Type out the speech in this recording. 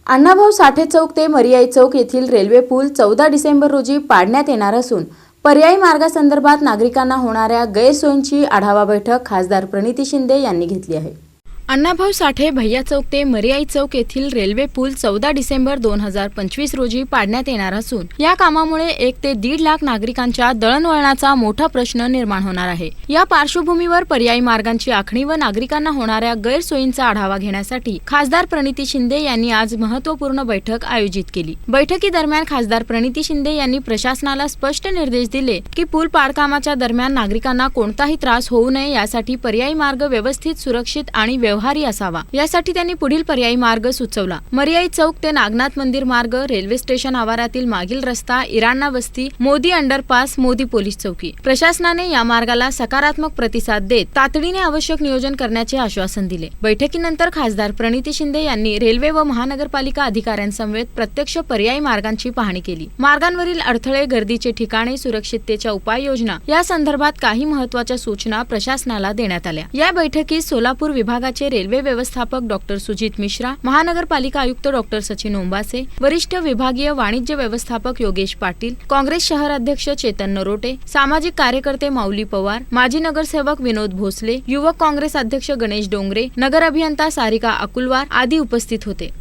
अण्णाभाऊ साठे चौक ते मरियाई चौक येथील रेल्वे पूल 14 डिसेंबर रोजी पाडण्यात येणार असून पर्यायी मार्गासंदर्भात नागरिकांना होणाऱ्या गैरसोयींची आढावा बैठक खासदार प्रणिती शिंदे यांनी घेतली आहे। अण्णाभाऊ साठे भैया चौक ते मरियाई चौक येथील रेल्वे पूल 14 डिसेंबर 2025 रोजी पाडण्यात येणार असून या कामामुळे 1 ते 1.5 लाख नागरिकांच्या दळणवळणाचा मोठा प्रश्न निर्माण होणार आहे। या पार्श्वभूमीवर पर्यायी मार्गांची आखणी व नागरिकांना होणाऱ्या गैरसोयींचा आढावा घेण्यासाठी खासदार प्रणिती शिंदे यांनी आज महत्त्वपूर्ण बैठक आयोजित केली। बैठकीदरम्यान खासदार प्रणिती शिंदे यांनी प्रशासनाला स्पष्ट निर्देश दिले की पूल पाडकामाच्या दरम्यान नागरिकांना कोणताही त्रास होऊ नये यासाठी पर्यायी मार्ग व्यवस्थित, सुरक्षित आणि व्यवहारी असावा। यासाठी त्यांनी पुढील पर्यायी मार्ग सुचवला। मरियाई चौक ते नागनाथ मंदिर मार्ग, रेल्वे स्टेशन आवारातील मागील रस्ता, इराणा वस्ती, मोदी अंडरपास, मोदी पोलीस चौकी। प्रशासनाने या मार्गाला सकारात्मक प्रतिसाद देत तातडीने आवश्यक नियोजन करण्याचे आश्वासन दिले। बैठकीनंतर खासदार प्रणिती शिंदे यांनी रेल्वे व महानगरपालिका अधिकाऱ्यांसमवेत प्रत्यक्ष पर्यायी मार्गांची पाहणी केली। मार्गांवरील अडथळे, गर्दीचे ठिकाणे, सुरक्षिततेच्या उपाययोजना या संदर्भात काही महत्त्वाच्या सूचना प्रशासनाला देण्यात आल्या। या बैठकीत सोलापूर विभागाचे रेल्वे व्यवस्थापक डॉक्टर सुजित मिश्रा, महानगरपालिका आयुक्त डॉक्टर सचिन ओंबासे, वरिष्ठ विभागीय वाणिज्य व्यवस्थापक योगेश पाटील, काँग्रेस शहर अध्यक्ष चेतन नरोटे, सामाजिक कार्यकर्ते माऊली पवार, माजी नगरसेवक विनोद भोसले, युवक काँग्रेस अध्यक्ष गणेश डोंगरे, नगर अभियंता सारिका अकुलवार आदी उपस्थित होते।